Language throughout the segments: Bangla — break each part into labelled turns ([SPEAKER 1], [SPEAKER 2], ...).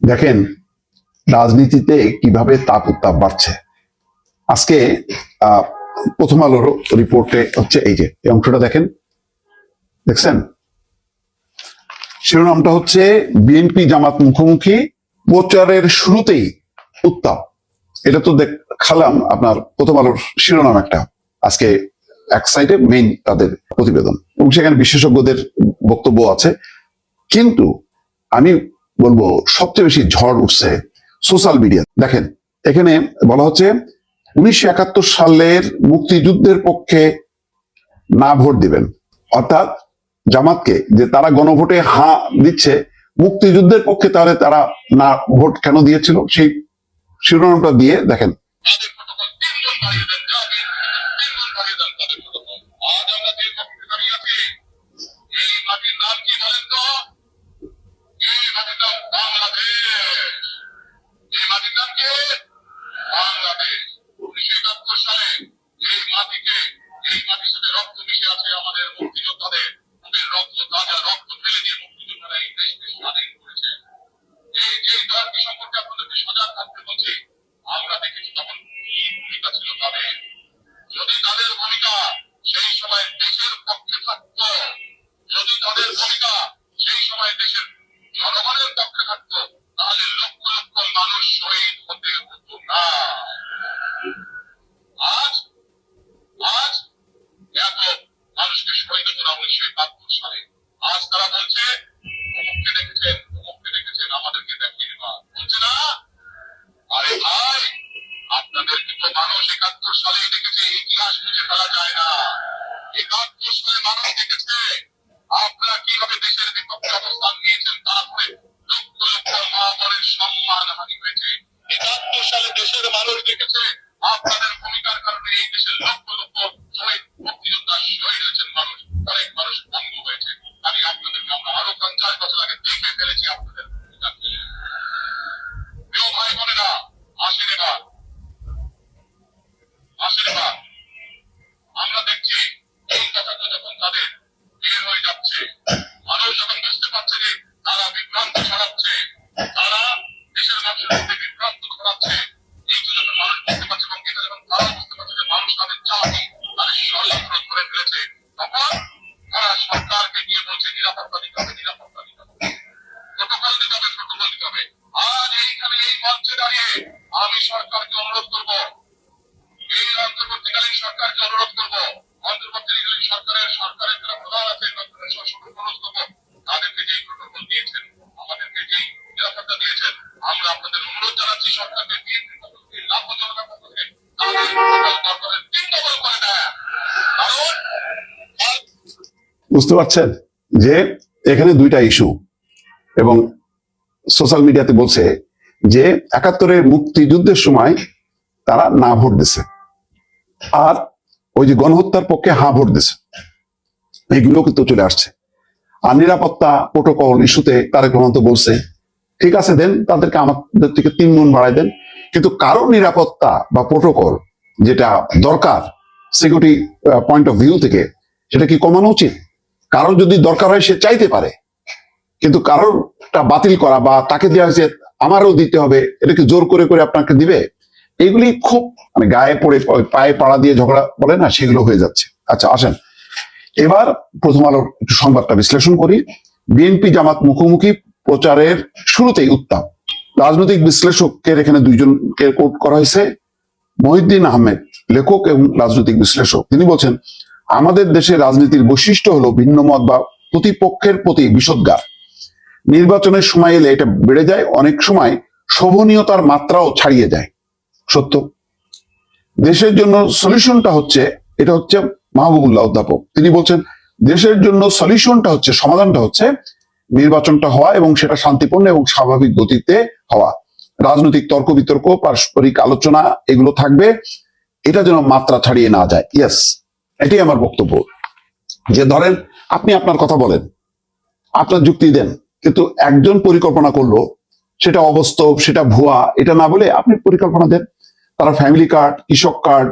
[SPEAKER 1] দেখেন রাজনীতিতে কিভাবে তাপ উত্তাপ বাড়ছে। আজকে প্রথম আলোর রিপোর্টে হচ্ছে এই যে এই অংশটা দেখেন, দেখছেন? শিরোনামটা হচ্ছে বিএনপি জামাত মুখোমুখি, প্রচারের শুরুতেই উত্তাপ। এটা তো দেখালাম আপনার প্রথম আলোর শিরোনাম একটা, আজকে এক সাইডে মেইন তাদের প্রতিবেদন এবং সেখানে বিশেষজ্ঞদের বক্তব্য আছে। কিন্তু আমি বলবো সবচেয়ে বেশি ঝড় উঠছে সোশ্যাল মিডিয়া। দেখেন এখানে বলা হচ্ছে 1971 সালের মুক্তিযুদ্ধের পক্ষে না ভোট দিবেন, অর্থাৎ জামাতকে যে তারা গণভোটে হ্যাঁ দিচ্ছে, মুক্তিযুদ্ধের পক্ষে তাহলে তারা না ভোট কেন দিয়েছিল সেই শিরোনামটা দিয়ে দেখেন। বুঝতে পারছেন যে এখানে দুইটা ইস্যু, এবং সোশ্যাল মিডিয়াতে বলছে যে 71-এর মুক্তিযুদ্ধের সময় তারা না ভোট দিছে, আর ওই যে গণহত্যার পক্ষে হ্যাঁ ভোট দিছে, এগুলো কিন্তু চলে আসছে। আর নিরাপত্তা প্রোটোকল ইস্যুতে তারেক রহমান তো বলছে ঠিক আছে দেন, তাদেরকে আমাদের থেকে 3 গুণ বাড়াই দেন, কিন্তু কারো নিরাপত্তা বা প্রোটোকল যেটা দরকার সিকিউরিটি পয়েন্ট অফ ভিউ থেকে, সেটা কি কমানো উচিত? কারো যদি দরকার হয় সে চাইতে পারে, কিন্তু কারোরটা বাতিল করা বা তাকে দেওয়া হয়েছে আমারও দিতে হবে, এটাকে জোর করে করে আপনাকে দিবে, এগুলি খুব মানে গায়ে পড়ে পায়ে পাড়া দিয়ে ঝগড়া বলে না, সেগুলো হয়ে যাচ্ছে। আচ্ছা আসেন এবার প্রথম আলোর একটু সংবাদটা বিশ্লেষণ করি। বিএনপি জামাত মুখোমুখি, প্রচারের শুরুতেই উত্তাপ। রাজনৈতিক বিশ্লেষকের এখানে দুইজনকে কোট করা হয়েছে। মহিউদ্দিন আহমেদ লেখক এবং রাজনৈতিক বিশ্লেষক, তিনি বলছেন আমাদের দেশের রাজনীতির বৈশিষ্ট্য হলো ভিন্ন মত বা প্রতিপক্ষের প্রতি বিষোদ্গার। নির্বাচনের সময় এলে এটা বেড়ে যায়, অনেক সময় শোভনীয়তার মাত্রাও ছাড়িয়ে যায়। সত্য। দেশের জন্য সলিউশনটা হচ্ছে, এটা হচ্ছে মাহবুবুল্লাহ অধ্যাপক, তিনি বলছেন দেশের জন্য সলিউশনটা হচ্ছে, সমাধানটা হচ্ছে নির্বাচনটা হওয়া এবং সেটা শান্তিপূর্ণ এবং স্বাভাবিক গতিতে হওয়া। রাজনৈতিক তর্ক বিতর্ক, পারস্পরিক আলোচনা এগুলো থাকবে, এটা যেন মাত্রা ছাড়িয়ে না যায়। ইয়েস, এটাই আমার বক্তব্য। যে ধরেন আপনি আপনার কথা বলেন, আপনার যুক্তি দেন, কিন্তু একজন পরিকল্পনা করলো সেটা অবাস্তব, সেটা ভুয়া, এটা না বলে আপনি পরিকল্পনা দেন। তারা ফ্যামিলি কার্ড, কৃষক কার্ড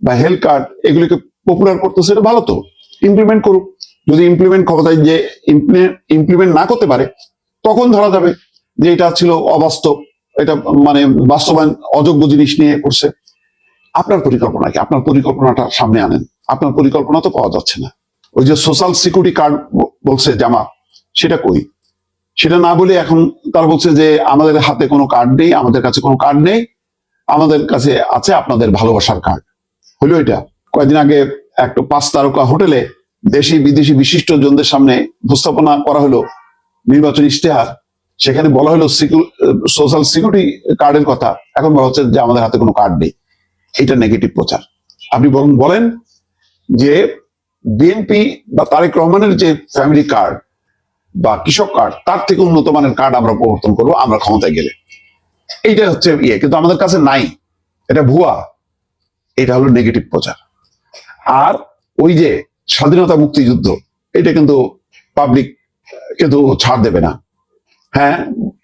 [SPEAKER 1] বা হেলথ কার্ড এগুলিকে পপুলার করতেছে, এটা ভালো, তো ইমপ্লিমেন্ট করুক। যদি ইমপ্লিমেন্ট ক্ষমতায় যে ইমপ্লিমেন্ট না করতে পারে তখন ধরা যাবে। যে এটা ছিল অবাস্তব, এটা মানে বাস্তবায়ন অযোগ্য জিনিস নিয়ে করছে। আপনার পরিকল্পনা কি? আপনার পরিকল্পনাটা সামনে আনেন। আপনার পরিকল্পনা তো পাওয়া যাচ্ছে না। ওই যে সোশ্যাল সিকিউরিটি কার্ড বলছে জামাত, সেটা কই? সেটা না বলে এখন তারা বলছে যে আমাদের হাতে কোনো কার্ড নেই, আমাদের কাছে কোনো কার্ড নেই, আমাদের কাছে আছে আপনাদের ভালোবাসার কার্ড। হলো এটা? কয়েকদিন আগে একটা 5 তারকা হোটেলে দেশি বিদেশি বিশিষ্ট জনদের সামনে উপস্থাপনা করা হলো নির্বাচনী ইশতেহার। সেখানে বলা হলো সোশ্যাল সিকিউরিটি কার্ডের কথা, এখন বলা হচ্ছে যে আমাদের হাতে কোনো কার্ড নেই। এটা নেগেটিভ প্রচার। আপনি বরং বলেন যে বিএনপি বা তারেক রহমানের যে ফ্যামিলি কার্ড বা কৃষক কার্ড, তার থেকে উন্নত মানের কার্ড আমরা প্রবর্তন করবো আমরা ক্ষমতায় গেলে। এইটা হচ্ছে ইয়ে, কিন্তু আমাদের কাছে নাই, এটা ভুয়া। এটা হলো নেগেটিভ প্রচার। আর ওই যে স্বাধীনতা মুক্তিযুদ্ধ, এটা কিন্তু পাবলিক কিন্তু ছাড় দেবে না। হ্যাঁ,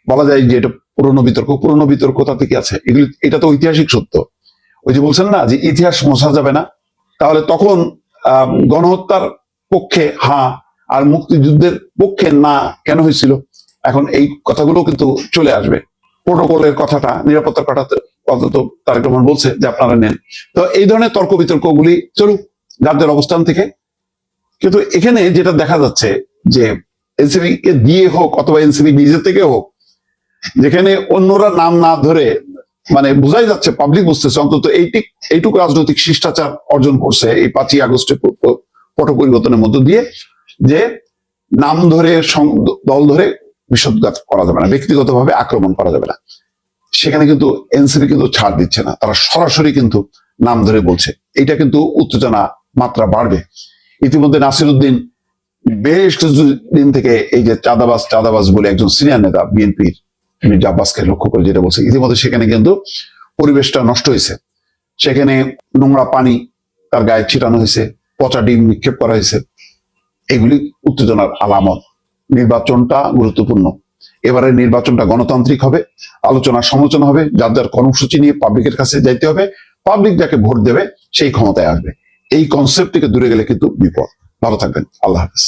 [SPEAKER 1] বলা যায় যে এটা পুরনো বিতর্ক। পুরনো বিতর্ক তাতে কি আছে? এগুলি, এটা তো ঐতিহাসিক সত্য। ওই যে বলছেন না যে ইতিহাস মোছা যাবে না, তাহলে তখন গণহত্যার পক্ষে হ্যাঁ আর মুক্তিযুদ্ধের পক্ষে না কেন হয়েছিল? এখন এই কথাগুলো কিন্তু চলে আসবে। প্রোটোকলের কথাটা, নিরাপত্তার কথাটা তো তারেক রহমান বলছে যে আপনারা নেন। তো এই ধরনের তর্ক বিতর্কগুলি চলুক যাদের অবস্থান থেকে। কিন্তু এখানে যেটা দেখা যাচ্ছে যে এনসিপি কে দিয়ে হোক অথবা এনসিপি নিজে থেকে হোক, যেখানে অন্যরা নাম না ধরে মানে বোঝাই যাচ্ছে, পাবলিক বুঝতেছে অন্তত এইটুকু রাজনৈতিক শিষ্টাচার অর্জন করছে এই 5ই আগস্টের পট পরিবর্তনের মধ্য দিয়ে, যে নাম ধরে দল ধরে বিষোদ্গার করা যাবে না, ব্যক্তিগতভাবে আক্রমণ করা যাবে না। সেখানে কিন্তু এনসিপি কিন্তু ছাড় দিচ্ছে না, তারা সরাসরি কিন্তু নাম ধরে বলছে। এটা কিন্তু উত্তেজনা মাত্রা বাড়বে। ইতিমধ্যে নাসিরউদ্দিন বেশ কিছুদিন থেকে এই যে চাঁদাবাজ বলে একজন সিনিয়র নেতা বিএনপির মির্জা আব্বাসকে লক্ষ্য করে যেটা বলছে, ইতিমধ্যে সেখানে কিন্তু পরিবেশটা নষ্ট হয়েছে। সেখানে নোংরা পানি তার গায়ে ছিটানো হয়েছে, পচা ডিম নিক্ষেপ করা হয়েছে। এগুলি উত্তেজনার আলামত। নির্বাচনটা গুরুত্বপূর্ণ। এবারে নির্বাচনটা গণতান্ত্রিক হবে, আলোচনা সমালোচনা হবে, যার যার কর্মসূচি নিয়ে পাবলিকের কাছে যাইতে হবে, পাবলিক যাকে ভোট দেবে সেই ক্ষমতায় আসবে। এই কনসেপ্ট থেকে দূরে গেলে কিন্তু বিপদ। ভালো থাকবেন, আল্লাহ হাফেজ।